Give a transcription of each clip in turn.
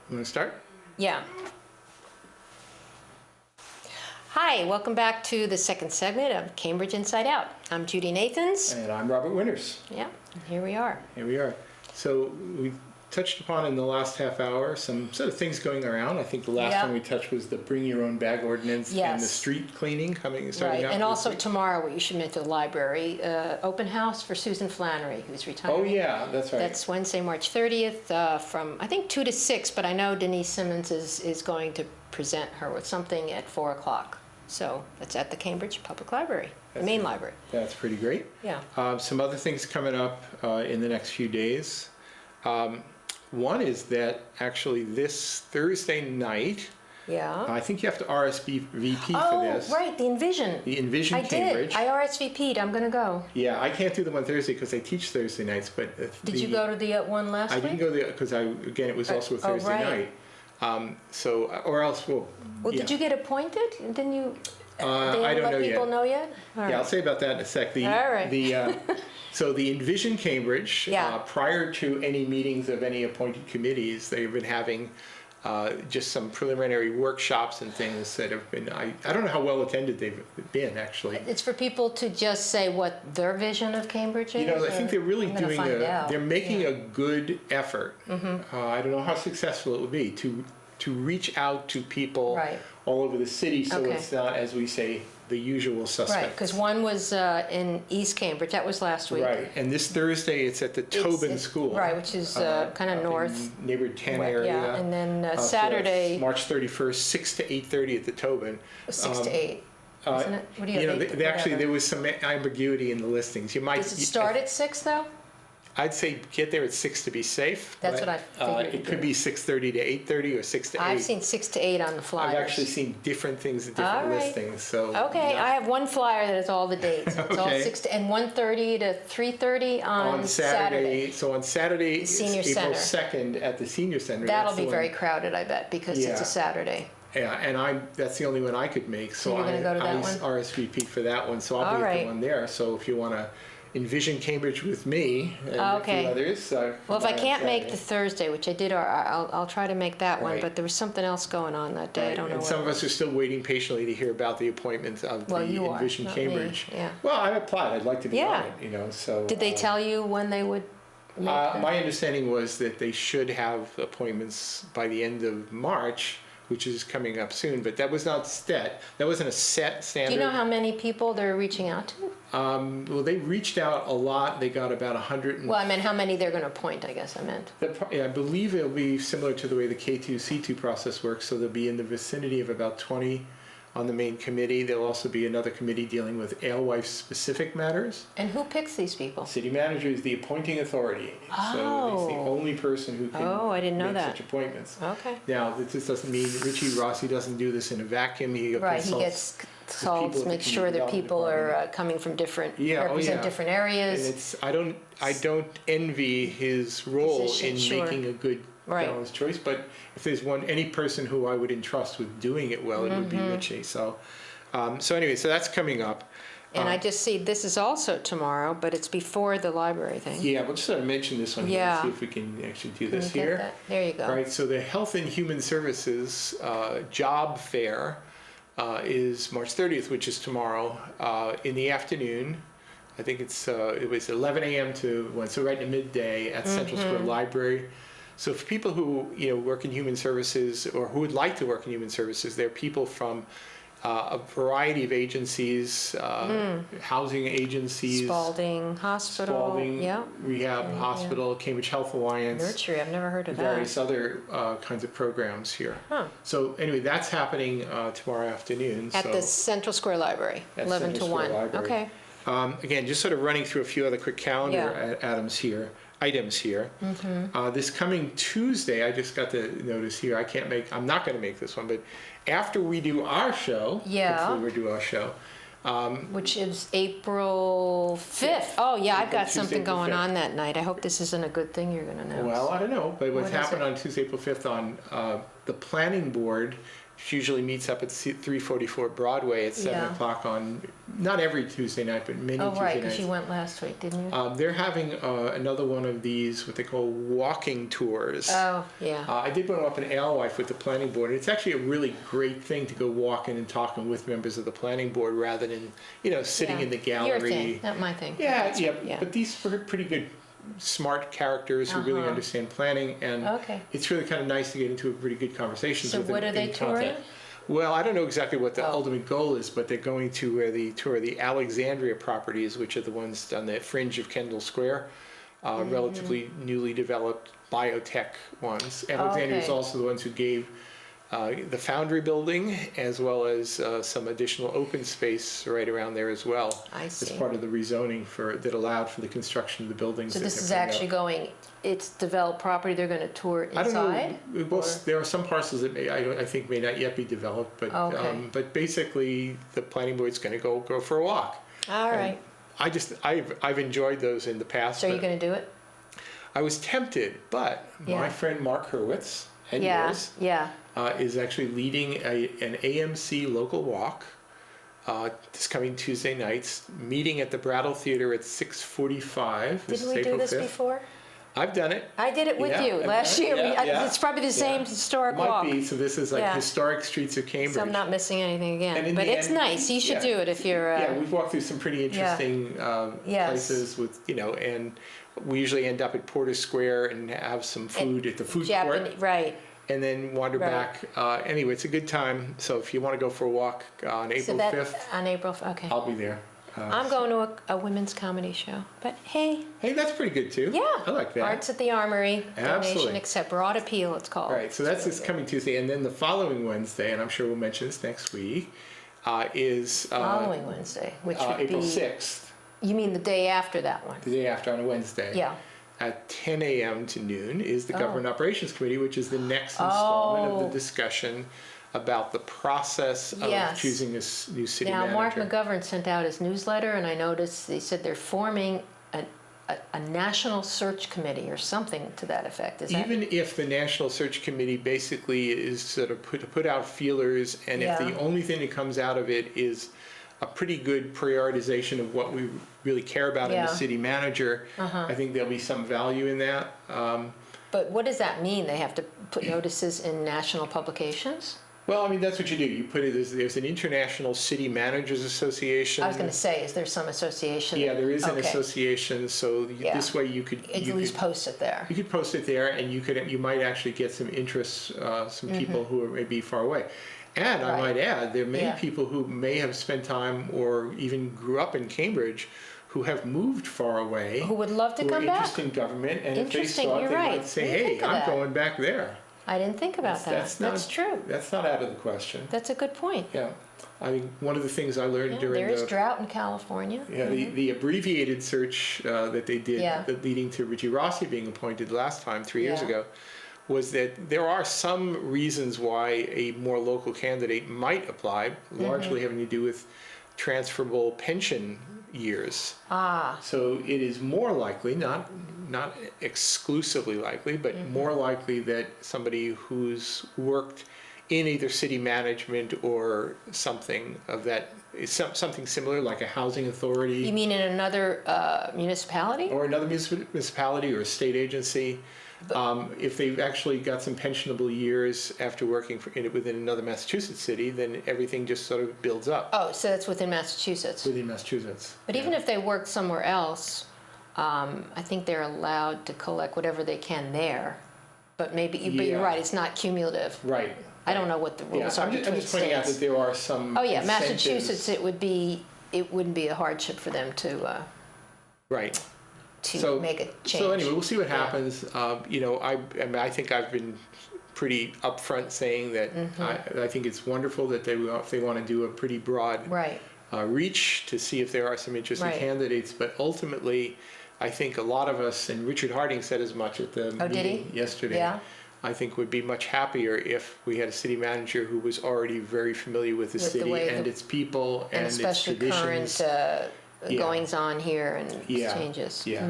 Want to start? Yeah. Hi, welcome back to the second segment of Cambridge Inside Out. I'm Judy Nathans. And I'm Robert Winters. Yeah, and here we are. Here we are. So we touched upon in the last half hour some sort of things going around. I think the last one we touched was the bring your own bag ordinance and the street cleaning starting out. And also tomorrow you should meet the library open house for Susan Flannery, who's retiring. Oh yeah, that's right. That's Wednesday, March 30th from I think 2 to 6, but I know Denise Simmons is going to present her with something at 4 o'clock. So that's at the Cambridge Public Library, the main library. That's pretty great. Yeah. Some other things coming up in the next few days. One is that actually this Thursday night, I think you have to RSVP for this. Oh, right, the Envision. The Envision Cambridge. I RSVP'd. I'm going to go. Yeah, I can't do the one Thursday because I teach Thursday nights. But Did you go to the one last week? I didn't go there because it was also a Thursday night. Or else did you get appointed? Didn't you? I don't know yet. People know yet? Right. Yeah, I'll say about that in a sec. All right. So the Envision Cambridge, prior to any meetings of any appointed committees, they've been having just some preliminary workshops and things that have been, I don't know how well attended they've been, actually. It's for people to just say what their vision of Cambridge is? I think they're really they're making a good effort. Mm-hmm. I don't know how successful it will be to reach out to people all over the city so it's not, as we say, the usual suspects. Right, because one was in East Cambridge. That was last week. Right, and this Thursday it's at the Tobin School. Right, which is kind of north. Neighborhood 10 area. Yeah, and then Saturday. So March 31st, 6 to 8:30 at the Tobin. 6 to 8. Isn't it? What do you have? Actually, there was some ambiguity in the listings. Does it start at 6 though? I'd say get there at 6 to be safe. That's what I figured. It could be 6:30 to 8:30 or 6 to 8. I've seen 6 to 8 on the flyers. I've actually seen different things at different listings. So I have one flyer that has all the dates. It's all 6 to and 1:30 to 3:30 on Saturday. So on Saturday, Senior April Center. 2nd at the Senior Center. That'll be very crowded, I bet, because it's a Saturday. Yeah, and that's the only one I could make. So you're going to go to that one? RSVP for that one. So I'll be at the one there. So if you want to Envision Cambridge with me and a few others. Well, if I can't make the Thursday, which I did, I'll try to make that one. But there was something else going on that day. I don't know. And some of us are still waiting patiently to hear about the appointment of the Envision Cambridge. Yeah. Well, I applied. I'd like to be on it. So. Did they tell you when they would? My understanding was that they should have appointments by the end of March, which is coming up soon, but that was not set. That wasn't a set standard. Do you know how many people they're reaching out to? Well, they reached out a lot. They got about 100. Well, I meant how many they're going to appoint, I guess I meant. I believe it'll be similar to the way the K2C2 process works, so they'll be in the vicinity of about 20 on the main committee. There'll also be another committee dealing with alewife-specific matters. And who picks these people? City manager is the appointing authority. So he's the only person who can make such appointments. Okay. Now, this doesn't mean Richie Rossi doesn't do this in a vacuum. He consults, makes sure that people are coming from different, represent different areas. And I don't envy his role in making a good balanced choice, but if there's any person who I would entrust with doing it well, it would be Richie. So anyway, so that's coming up. And I just see this is also tomorrow, but it's before the library thing. Yeah, we'll just sort of mention this one here and see if we can actually do this here. There you go. Right, so the Health and Human Services job fair is March 30th, which is tomorrow, in the afternoon. I think it was 11 a.m. to 1, so right in midday at Central Square Library. So for people who work in human services or who would like to work in human services, there are people from a variety of agencies, housing agencies, Spalding Hospital, Rehab Hospital, Cambridge Health Alliance, Nursery. I've never heard of various other kinds of programs here. So anyway, that's happening tomorrow afternoon. At the Central Square Library, 11 to 1. Okay. Again, just sort of running through a few other quick calendar items here. This coming Tuesday, I just got the notice here. I'm not going to make this one, but after we do our show, hopefully we do our show, which is April 5th. Oh yeah, I've got something going on that night. I hope this isn't a good thing you're going to announce. Well, I don't know, but what's happened on Tuesday, April 5th on the planning board She usually meets up at 344 Broadway at 7 Yeah. o'clock on, not every Tuesday night, but many Oh, Tuesday right, nights. because you went last week, didn't you? They're having another one of these, what they call walking tours. Oh, yeah. I did one up in Alewife with the planning board. It's actually a really great thing to go walking and talking with members of the planning board rather than, sitting Yeah. in the gallery. Your thing, not my thing. Yeah, That's- yeah, but these are pretty good, smart characters who really understand planning, and Okay. it's really kind of nice to get into a pretty good conversations So with them. what are they in content. touring? Well, I don't know exactly what the Oh. ultimate goal is, but they're going to where the tour the Alexandria properties, which are the ones on the fringe of Kendall Square, relatively newly developed biotech ones. Alexandria is Okay. also the ones who gave the Foundry building, as well as some additional open space right around there as well. I As see. part of the rezoning that allowed for the construction of the buildings. So that this they're is putting up. actually going, it's developed property, they're going to tour I don't inside? know. Well, there are some parcels that I think may not yet be developed, but Okay. but basically the planning board's going to go for a walk. All And right. I've enjoyed those in the past. So are you but going to do it? I was tempted, but Yeah. my friend Mark Hurwitz and Yeah, yours yeah. is actually leading an AMC Local Walk this coming Tuesday nights, meeting at the Brattle Theater at 6:45. This Didn't is we do April this 5th. before? I've done it. I did it with Yeah, you I've last done it. year. Yeah, yeah. It's probably the same Yeah. historic Might walk. be. So this is like Yeah. historic streets of Cambridge. So I'm not missing anything And again. in But the it's end- nice. You should yeah. do it if you're. Yeah, we've walked through some pretty interesting Yes. places with, and we usually end up at Porter Square and have some food at the food court, Right. and then wander Right. back. Anyway, it's a good time. So if you want to go for a walk on So April that 5th, on April. Okay. I'll be there. I'm going to a women's comedy show. But hey, Hey, that's pretty good too. yeah. I like that. Arts at the Armory. Absolutely. Donation accept. Broad Appeal, it's called. Right, so that's this coming Tuesday, and then the following Wednesday, and I'm sure we'll mention this next week, is Following Wednesday, which would April be. 6th, You mean the day after that one? the day after on a Wednesday. Yeah. At 10 a.m. to noon is the Oh. Government Operations Committee, which is the next installment of Oh. the discussion about the process of Yes. choosing a new city Now, Mark manager. McGovern sent out his newsletter, and I noticed they said they're forming a national search committee or something to that effect. Is that? Even if the National Search Committee basically is sort of put out feelers, and if Yeah. the only thing that comes out of it is a pretty good prioritization of what we really care about in Yeah. the city manager, I think there'll be some value in that. But what does that mean? They have to put notices in national publications? Well, I mean, that's what you do. You put it, there's an International City Managers Association. I was going to say, is there some association? Yeah, there is an Okay. association, so Yeah. this way you could At least post it there. you could post it there, and you might actually get some interest, some people who are maybe far away. And I Mm-hmm. Right. might add, there may Yeah. be people who may have spent time or even grew up in Cambridge who have moved far away. Who would love to who are come back. interested in government, and if they Interesting, saw it, you're they right. might say, Didn't "Hey, think of I'm that. going back there." I didn't think about that. That's not- That's true. That's not out of the question. That's a good point. Yeah, I mean, one of the things I learned Yeah, during there is the drought in California. the abbreviated search that they did, Yeah. that leading to Richie Rossi being appointed last time, 3 years Yeah. ago, was that there are some reasons why a more local candidate might apply, Mm-hmm. largely having to do with transferable pension years. Ah, So it is more likely, not exclusively likely, but Mm-hmm. more likely that somebody who's worked in either city management or something of that, something similar like a housing authority. you mean in another municipality? Or another municipality or a state agency, if they've actually got some pensionable years after working within another Massachusetts city, then everything just sort of builds up Oh, so that's within Massachusetts. within Massachusetts. But even if they work somewhere else, I think they're allowed to collect whatever they can there. But maybe, but you're Yeah. right, it's not cumulative. Right. I don't know what the Yeah, rules are I'm between just pointing out that states. there are some Oh, yeah, incentives. Massachusetts, it wouldn't be a hardship for them Right. to make a change. So anyway, we'll see what Yeah. happens. I mean, I think I've been pretty upfront saying that Mm-hmm. I think it's wonderful that if they want to do a pretty broad Right, reach to see if there are some interesting Right. candidates, but ultimately, I think a lot of us, and Richard Harding said as much at the Oh, did he? meeting yesterday, Yeah. I think would be much happier if we had a city manager who was already very familiar with the With the city way and the- its people and its especially traditions. current Yeah. goings on here and Yeah, changes. Yeah.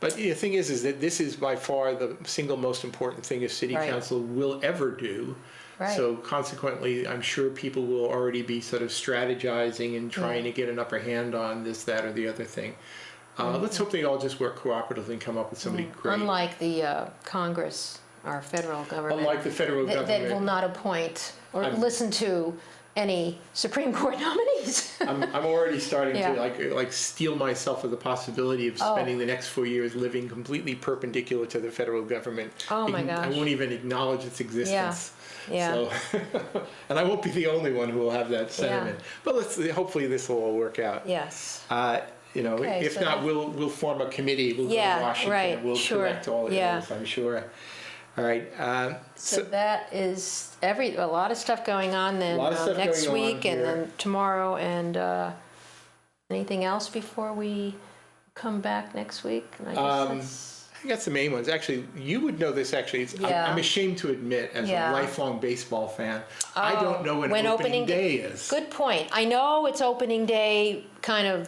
But the thing is that this is by far the single most important thing a city Right. council will ever do. Right. So consequently, I'm sure people will already be sort of strategizing and trying to get an upper hand on this, that, or the other thing. Let's hope they all just work cooperatively and come up with somebody great. Unlike the Congress, our federal government. Unlike the federal that government. will not appoint or I'm- listen to any Supreme Court nominees. I'm already starting Yeah. to like steel myself with the possibility of Oh. spending the next 4 years living completely perpendicular to the federal government. Oh my I gosh. won't even acknowledge its existence. Yeah. So, and I won't be the only one who will have that sentiment. But hopefully this will all work out. Yes. If so not, that- we'll form a committee. We'll Yeah, go to Washington. right, And we'll sure, correct all the yeah. errors, I'm sure. All right. So that is a lot of stuff going on then A lot of stuff next going on week and here. then tomorrow and anything else before we come back next week? And I guess I think that's the main ones. Actually, you would know this. Actually, Yeah. I'm ashamed to admit, as Yeah. a lifelong baseball fan, I don't know when opening day is. Good point. I know it's opening day kind of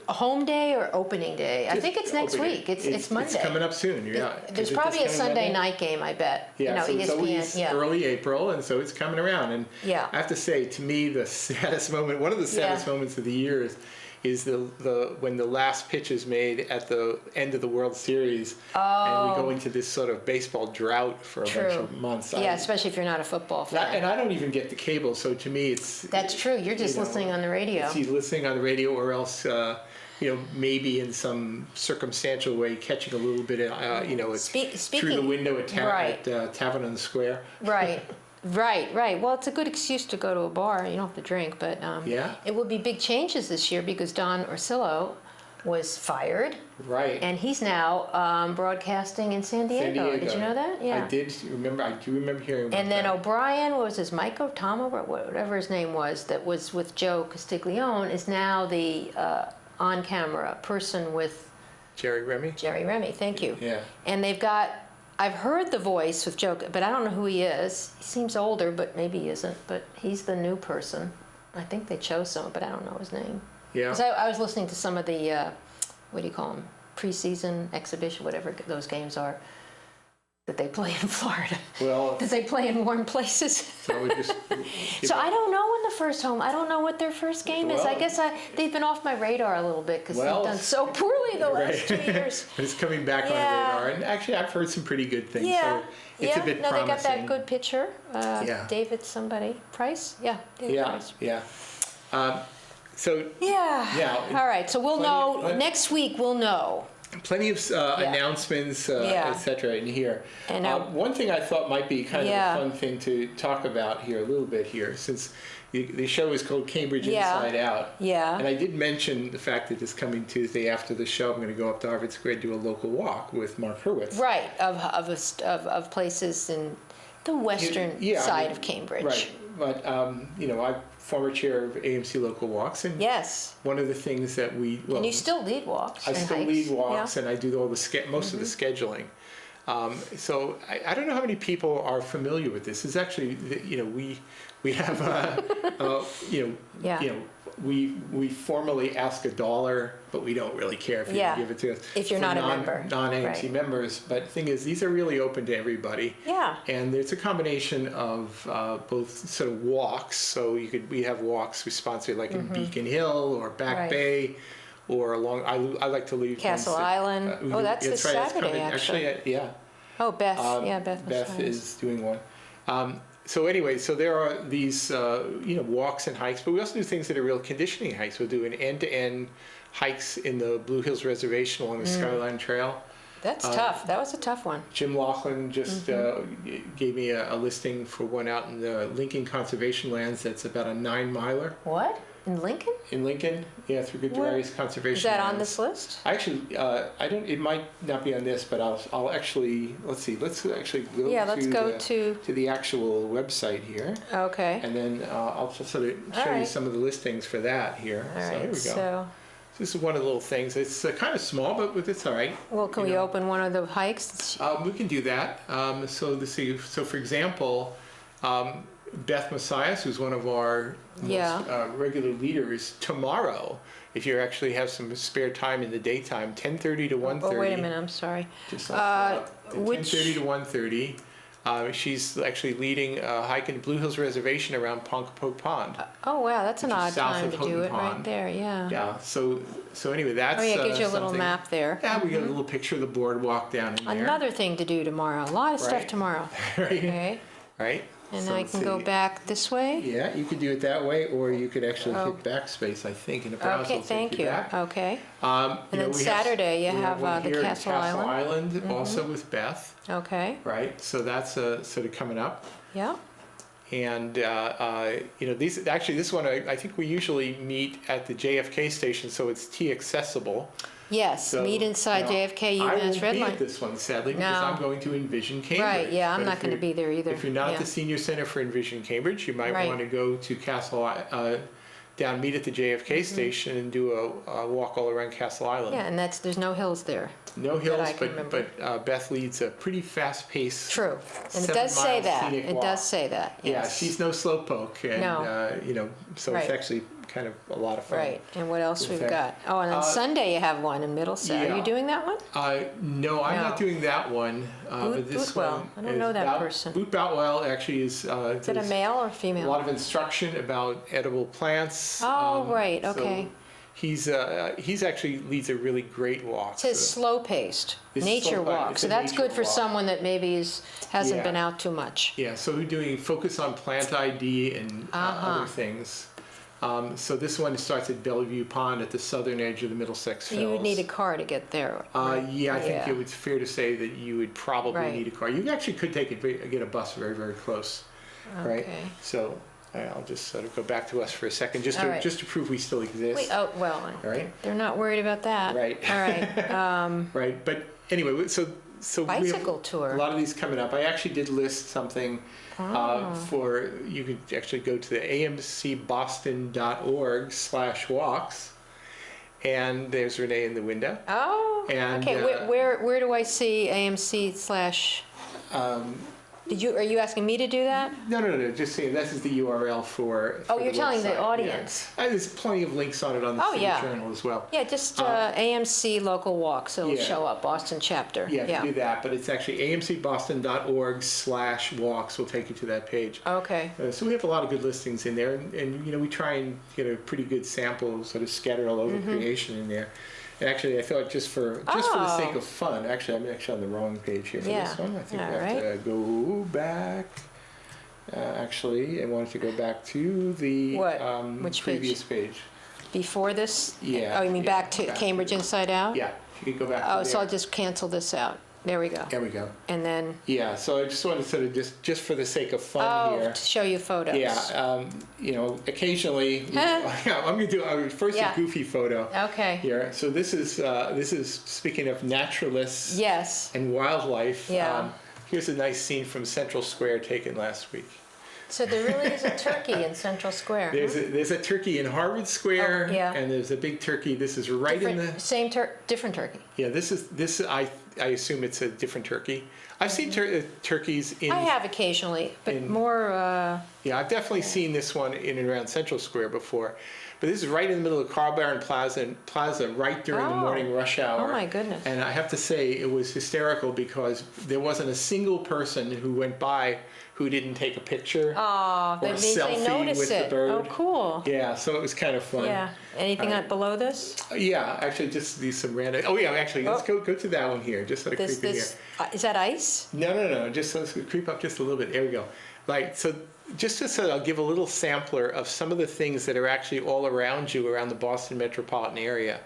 home day or opening day? I think it's next Opening. week. It's Monday. It's coming up soon. Yeah. There's Is it probably a this coming Sunday Monday? night game, I bet. Yeah, so it's ESPN. always Yeah. early April, and so it's coming around. And Yeah. I have to say, to me, the saddest moment, one of the saddest moments of the year is the when the last pitch is made at the end of the World Series, and we go into this sort of baseball drought for a bunch True. of months. Yeah, especially if you're not a football fan. And I don't even get the cable, so to me, it's That's true. You're just listening on the radio. It's either listening on the radio or else, maybe in some circumstantial way catching a little bit of, it's through the Speaking, window at, right. at Tavern on the Square. Right. Well, it's a good excuse to go to a bar. You don't have to drink, but Yeah. it will be big changes this year because Don Orsillo was fired, Right. and he's now broadcasting in San Diego. Did you know that? Yeah. I did remember. I do remember hearing about And then that. O'Brien, what was his, Mike Otama, whatever his name was, that was with Joe Castiglione, is now the on-camera person with Jerry Remy. Jerry Remy. Thank you. Yeah. And they've got, I've heard the voice with Joe, but I don't know who he is. He seems older, but maybe he isn't. But he's the new person. I think they chose someone, but I don't know his name. Yeah. 'Cause I was listening to some of the, what do you call them, preseason exhibition, whatever those games are, that they play in Florida. Well, That they play in warm places. so we just. So I don't know when the first home. I don't know what their first game is. I Well- guess they've been off my radar a little bit because Well, they've done so poorly the last Right. 2 years. But it's coming back on the Yeah. radar, and actually, I've heard some pretty good things. Yeah, So it's a bit no, promising. they got that good pitcher, Yeah. David somebody, Price? Yeah, David Yeah. Price. Yeah. So Yeah. All right, so we'll know, next week we'll know. plenty of announcements, Yeah. et cetera, in here. And one thing I thought might be kind Yeah. of a fun thing to talk about here a little bit here, since the show is called Cambridge Yeah. Inside Out. Yeah. And I did mention the fact that this coming Tuesday after the show, I'm going to go up to Harvard Square and do a local walk with Mark Hurwitz. Right, of places in the western Yeah, I side mean, of Cambridge. Right. But, I'm former chair of AMC Local Walks, and Yes, one of the things that and you still lead walks I and still hikes. lead walks, Yeah. and I do all the most of the scheduling. So I don't know how many people are familiar with this. It's actually, we have Yeah. we formally ask $1, but we don't really care if you Yeah. give it to us. If you're for not a member. non-AMC Right. members. But the thing is, these are really open to everybody. Yeah. And there's a combination of both sort of walks. So we have walks we sponsor like in Beacon Hill or Back Mm-hmm. Right. Bay, or along. I like to leave Castle ones that- Island. Oh, that's this right, it's Saturday, coming. actually. Yeah. Oh, Beth, Beth. was Beth nice. is doing one. So anyway, so there are these walks and hikes, but we also do things that are real conditioning hikes. We'll do an end-to-end hikes in the Blue Hills Reservation along the Skyline Trail. That's tough. That was a tough one. Jim Laughlin just Mm-hmm. gave me a listing for one out in the Lincoln Conservation Lands that's about a 9-miler What? In Lincoln? in Lincoln. Yeah, through Good What? Dryas Conservation Is that on Lands. this list? Actually, I don't. It might not be on this, but I'll actually. Let's see. Let's actually go. Yeah, let's go to the actual website here, Okay. and then I'll just sort of show All you right. some of the listings for that here. All So here right. we go. So, This is one of the little things. It's kind of small, but it's all right. well, can You we know. open one of the hikes? We can do that. So for example, Beth Messias, who's one of our Yeah. most regular leaders, tomorrow, if you actually have some spare time in the daytime, 10:30 to 1:30. Oh, wait a minute, I'm sorry. Just Which- 10:30 to 1:30. She's actually leading a hike in Blue Hills Reservation around Ponkapook Pond. Oh, wow, that's an Which is odd south time of to do Houghton it right Pond. there, yeah. Yeah, so anyway, that's Oh, yeah, it gives you a little something. map there. Yeah, we got a little picture of the boardwalk down in there. Another thing to do tomorrow, a lot of stuff Right. tomorrow. Right. Okay, Right. and So I let's can go see. back this way? Yeah, you could do it that way, or you could actually Oh. hit backspace, I think, in the browser. Okay, will take thank you, back. okay, And then Saturday you have, one the here at Castle Island. Mm-hmm. also with Beth, okay, right? So that's sort of coming up. yeah, And this one I think we usually meet at the JFK station, so it's T accessible. yes, So, meet inside you know, JFK I UMass won't Red be at Line. this one, sadly, because No. I'm going to Envision Cambridge. Right, yeah, I'm But not if gonna you're- be there either. If you're not Yeah. at the Senior Center for Envision Cambridge, you might Right. want to go to meet at the JFK station and do a walk all around Castle Island. Mm-hmm. Yeah, and there's no hills there, No hills, I can remember. but Beth leads a pretty fast-paced. true, and it 7 does say mile that, scenic it walk. does say that, Yeah, yes. she's no slowpoke, and No. so Right. it's actually kind of a lot of fun. Right, and what else with we've that. got? Oh, and on Sunday you have one in Middlesex, are yeah. you doing that one? No, I'm not No. doing that one. But this Bootwell. one I don't know is that person. Boot Boutwell actually is. Is it a male or A female? lot of instruction about edible plants. Oh, right, so okay. He's actually leads a really great walk. It says so- slow-paced, It's nature slow- walk, it's so a that's nature good for walk. someone that maybe hasn't Yeah. been out too much. Yeah, so we're doing focus on plant ID and Uh-huh. other things. So this one starts at Bellevue Pond at the southern edge of the Middlesex Fells. You would need a car to get there. Yeah, I think Yeah. it was fair to say that you would probably Right. need a car. You actually could get a bus very, very close, right? Okay. So I'll just sort of go back to us for a second, just All to right. just to prove we still exist. Wait, oh, well, All right. they're not worried about that. Right. All right, Right, but anyway, so we have bicycle tour. a lot of these coming up. I actually did list something for you could actually go to the amcboston.org/walks, and there's Renee in the window. Oh, And, okay, where do I see AMC slash, are you asking me to do that? No. Just saying, this is the URL for. Oh, for you're telling the website, audience. Yeah. There's plenty of links on it on the Oh, City yeah. Journal as well. Yeah, just AMC Local Walks, it'll Yeah. show up, Boston chapter. Yeah, you can do that, but it's actually amcboston.org/walks will take you to that page. Okay, So we have a lot of good listings in there, and we try and get a pretty good sample sort of scattered all over Mm-hmm. creation in there. And actually, I thought just for the sake of fun, actually, I'm actually on the wrong page here for Yeah. this one. I think All we have to go back. Actually, I wanted to go back to the What? Which previous page. before this? Yeah, Oh, you mean yeah, back to back to Cambridge Inside Out? Yeah, if you could go back Oh, to so there. I'll just cancel this out. There we go. There we go. And then, Yeah, so I just wanted to sort of just for the sake of fun oh, here. to show you photos. Yeah, occasionally, Huh? I'm going to do first Yeah. a goofy photo Okay, here. So this is speaking of naturalists yes. and wildlife. Yeah. Here's a nice scene from Central Square taken last week. So there really is a turkey in Central Square. There's a turkey in Harvard Square, Oh, yeah. and there's a big turkey. This is right in the Different turkey. yeah. This I assume it's a different turkey. I've seen turkeys in. I have occasionally, but in- more, Yeah, I've definitely seen this one in and around Central Square before. But this is right in the middle of Carl Barron Plaza, right during the Oh. morning rush hour. Oh, my goodness. And I have to say, it was hysterical because there wasn't a single person who went by who didn't take a picture. oh, Or that a means they selfie notice with the it. bird. Oh, cool. Yeah, so it was kind of fun. Yeah. Anything All right. below this? Yeah, actually, just these some random. Oh yeah, actually, let's go to that one here. Just sort of This, creep in here. is that ice? No. Just let's creep up just a little bit. There we go. Right. So just to sort of give a little sampler of some of the things that are actually all around you around the Boston metropolitan area.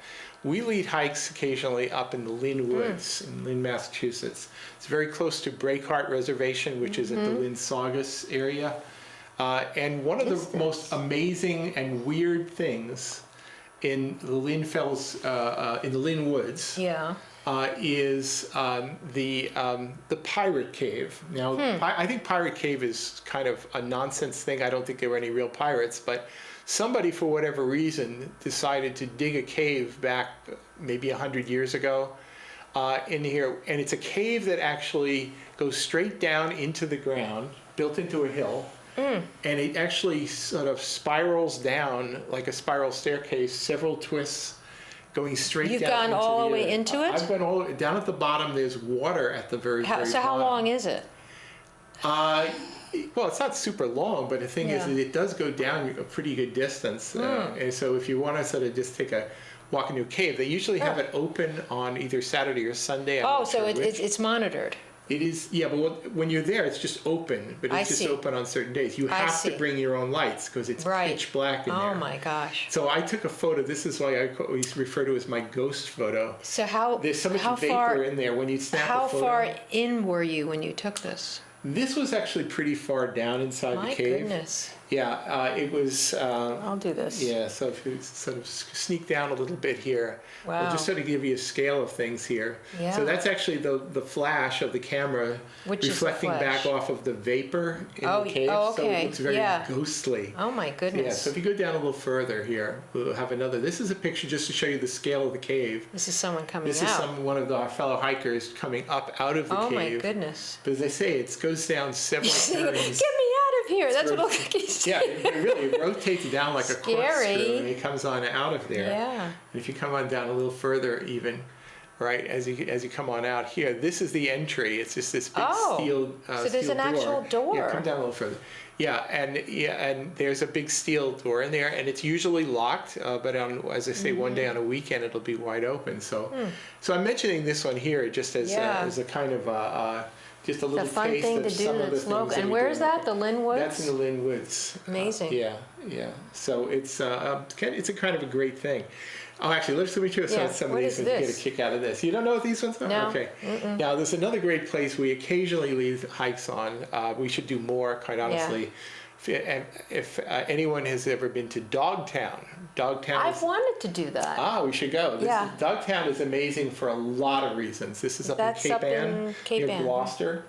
We lead hikes occasionally up in the Lynn Woods in Lynn, Massachusetts. It's very close to Breakheart Reservation, which is at the Lynn Saugus area. And one of the most amazing and weird things in the Lynn Fells, in the Lynn Woods, Yeah. is the Pirate Cave. Now, I think Pirate Cave is kind of a nonsense thing. I don't think there were any real pirates, but somebody, for whatever reason, decided to dig a cave back maybe 100 years ago in here. And it's a cave that actually goes straight down into the ground, built into a hill. and it actually sort of spirals down like a spiral staircase, several twists going straight You've down. gone all the way into it? I've gone all the way down at the bottom. There's water at the very So how bottom. long is it? Well, it's not super long, but the thing is Yeah. that it does go down a pretty good distance. And so if you want to sort of just take a walk into a cave, they usually have it open on either Saturday or Sunday. I'm Oh, not so sure which. it's monitored. It is, yeah, but when you're there, it's just open, but I it's just see. open on certain days. You I have to see. bring your own lights because it's Right. pitch black in there. Oh my gosh. So I took a photo. This is why I always refer to it as my ghost photo. So how There's so much how vapor far in there when you snap how a photo. far in were you when you took this? This was actually pretty far down inside My the cave. goodness. Yeah, it was. I'll do this. Yeah, so if you sort of sneak down a little bit here, Wow. I'll just sort of give you a scale of things here. Yeah. So that's actually the flash of the camera Which is the reflecting flash? back off of the vapor in Oh, the cave. oh, So okay. it looks very Yeah. ghostly. Oh my Yeah, goodness. so if you go down a little further here, we'll have another. This is a picture just to show you the scale of the cave. This is someone coming This is out. one of our fellow hikers coming up out of the Oh cave. my goodness. But as I say, it goes down several Get me out turns. of here. That's what it looks like he's Yeah, it really rotates down like a Scary. corkscrew, and it comes on out of there. Yeah. And if you come on down a little further, even, right, as you come on out here, this is the entry. It's just this big Oh, steel. so there's steel an actual door. Yeah, come down a little further. Yeah, and there's a big steel door in there, and it's usually locked. But as I say, one day on a weekend it'll be wide open. So, so I'm mentioning this one here just as Yeah. as a kind of just a It's little a fun taste thing of to do some of the that's things local. that And we where do is in that? The Lynn Woods? That's in the Lynn Woods. Amazing. Yeah. So it's a kind of a great thing. Oh, actually, let me show you Yeah. some of What these is and get a this? kick out of this. You don't know what these ones are? No. Okay. Now, there's another great place we occasionally lead hikes on. We should do more, quite honestly. If anyone has ever been to Dogtown, I've is... wanted to do that. we should go. Yeah. Dogtown is amazing for a lot of reasons. This is up That's in up Cape in Ann, Cape near Ann. Gloucester.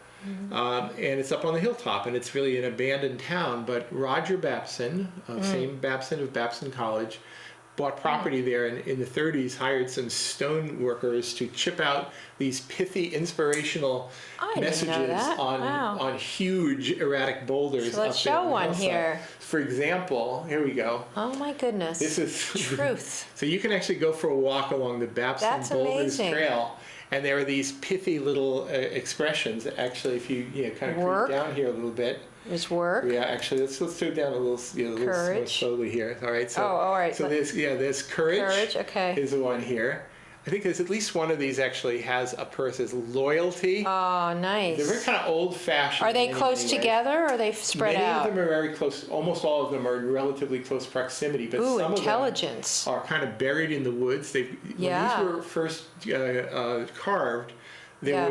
And it's up on the hilltop, and it's really an abandoned town. But Roger Babson, same Babson of Babson College, bought property there and in the 30s hired some stone workers to chip out these pithy, inspirational I didn't messages know that. Wow. on huge erratic boulders. So let's up there show on the one hillside. here. For example, here we go. Oh my goodness. This is Truth. So you can actually go for a walk along the Babson That's Boulders amazing. Trail, and there are these pithy little expressions. Actually, if you kind of Work. creep down here a little bit, There's work. yeah. Actually, let's go down a little, a little more Courage. slowly here. All right. So, Oh, all right. So there's courage. Courage, okay. Is the one here. I think there's at least one of these actually has a person's loyalty. Oh, nice. They're very kind of old-fashioned. Are they in close many ways. together or are they spread Many out? of them are very close. Almost all of them are in relatively close proximity, but Ooh, some intelligence. of them are kind of buried in the woods. When Yeah. these were first carved, Yeah.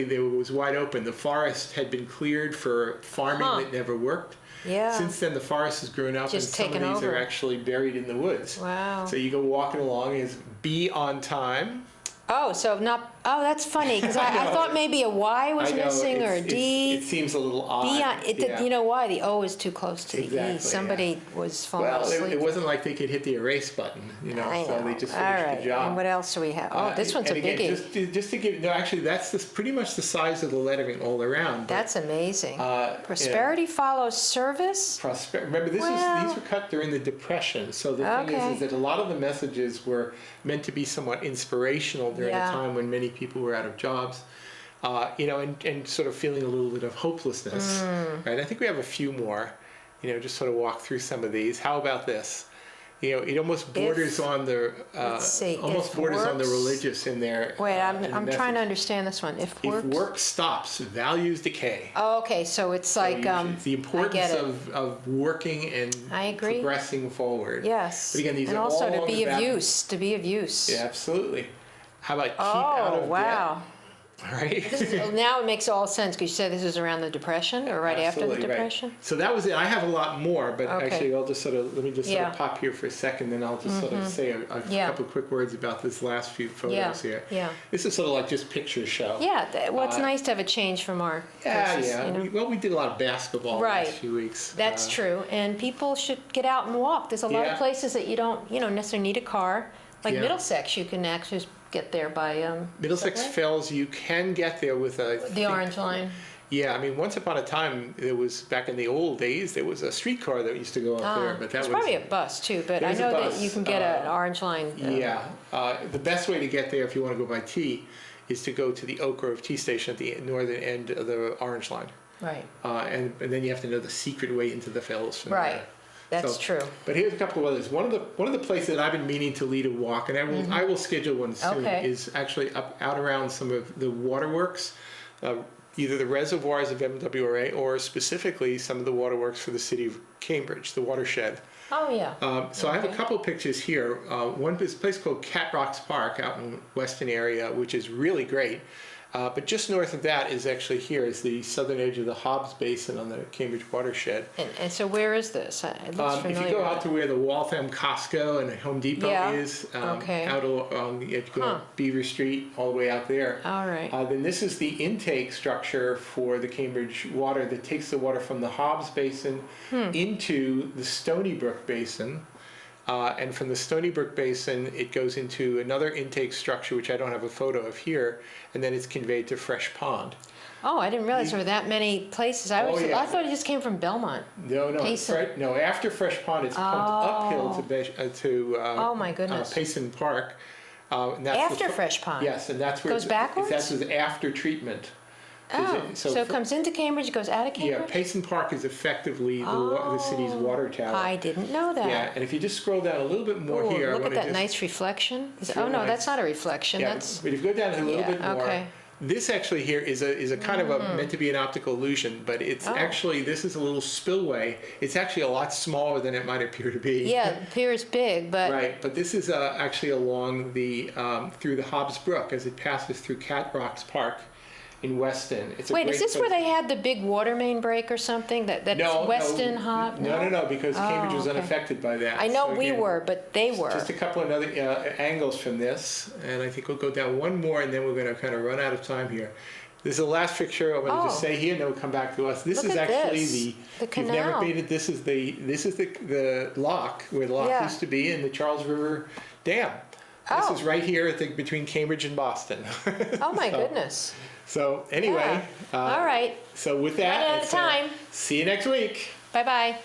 there was wide open. The forest had been cleared for farming Huh. that never worked. Yeah. Since then, the forest has grown up, Just and some of taken these over. are actually buried in the woods. Wow. So you go walking along, is be on time. Oh, so not. Oh, that's funny because I know. thought maybe a Y was I know, missing or a D. It seems a little odd. B on, yeah. You know why? The O is too close to the Exactly, E. Somebody was falling Well, asleep. it wasn't like they could hit the erase button, I so know. they just All finished right. the job. And what else do we have? Oh, this one's a and again, biggie. just to give, no, actually, that's pretty much the size of the lettering all around. but, That's amazing. yeah. Prosperity follows service. Remember, Well- these were cut during the Depression, so the thing Okay. is that a lot of the messages were meant to be somewhat inspirational during Yeah. a time when many people were out of jobs, and sort of feeling a little bit of hopelessness. Right? I think we have a few more. Just sort of walk through some of these. How about this? It almost borders on the let's see, almost if borders on the works- religious in there. Wait, in the I'm trying message. to understand this one. If If works. work stops, values decay. Oh, okay. So it's So like it's the I importance get it. of working and I agree. progressing forward. Yes. But again, these and are also all to on be the of back- use. To be of use. Yeah, absolutely. How about keep out Oh of wow. debt? All right. Now it makes all sense because you said this was around the Depression or right after the Absolutely, right. Depression. So that was it. I have a lot more, but Okay. actually I'll just sort of, let me just sort Yeah. of pop here for a second, then I'll just sort of say a Yeah. couple quick words about this last few photos here. Yeah. This is sort of like just picture show. Yeah. Well, it's nice to have a change from our places, Yeah. you know. We did a lot of basketball the Right. last few weeks. That's true, and people should get out and walk. There's a lot Yeah. of places that you don't, necessarily need a car. Like Yeah. Middlesex, you can actually get there by Middlesex subway? Fells, you can get there with a... The Orange Line. Yeah, I mean, once upon a time, there was, back in the old days, there was a streetcar that used to go up there, but that There's was. probably a bus too, but I There's a know that bus, you can get an Orange Line. Yeah, the best way to get there if you want to go by T is to go to the Oak Grove T station at the northern end of the Orange Line. Right, And then you have to know the secret way into the Fells from right. there. That's So- true. But here's a couple of others. One of the places that I've been meaning to lead a walk, and I will schedule one soon, Okay. is actually out around some of the waterworks, either the reservoirs of MWRA or specifically some of the waterworks for the city of Cambridge, the watershed. Oh, yeah. So I have a Okay. couple of pictures here. One is a place called Cat Rocks Park out in Weston area, which is really great. But just north of that is actually here is the southern edge of the Hobbs Basin on the Cambridge watershed. And so where is this? It looks If familiar. you go out to where the Waltham Costco and Home Depot Yeah. is, Okay. out along you have to go Huh. up Beaver Street all the way out there. All right. Then this is the intake structure for the Cambridge water that takes the water from the Hobbs Basin into the Stony Brook Basin. And from the Stony Brook Basin, it goes into another intake structure, which I don't have a photo of here, and then it's conveyed to Fresh Pond. Oh, I didn't realize there were that many places. Oh, yeah. I thought it just came from Belmont. No, Payson. no. After Fresh Pond, it's pumped uphill to Oh, my goodness. Payson Park. And that's After Fresh Pond? Yes, and that's where Goes backwards? That's after treatment. Oh, so it for- comes into Cambridge, goes out of Yeah, Cambridge? Payson Park is effectively the city's water tower. I didn't know that. Yeah, and if you just scroll down a little bit more Ooh, here, I look want at to that just. nice reflection. It's Oh, really no, nice. that's not a reflection. Yeah, That's, but if you go down a little Yeah, bit more, okay. this actually here is a kind of a meant to be an optical illusion, but it's Oh. actually this is a little spillway. It's actually a lot smaller than it might appear to be. yeah, the pier is big, but Right, but this is actually along the through the Hobbs Brook as it passes through Cat Rocks Park in Weston. It's a wait, great is this place- where they had the big water main break or something? That's No, Weston no, Hop? no, because Cambridge was okay. unaffected by that. I know So we again, were, but they were. Just a couple of other angles from this, and I think we'll go down one more, and then we're going to kind of run out of time here. This is the last picture I'm going to just Oh. say here, and then we'll come back to us. This Look is at actually this. the. The If you've never canal. been it, this is the lock where the lock Yeah. used to be in the Charles River Dam. Oh. This is right here, I think, between Cambridge and Boston. Oh, my So- goodness. So anyway, Yeah. All right. so with that, Running out of time. see you next week. Bye-bye.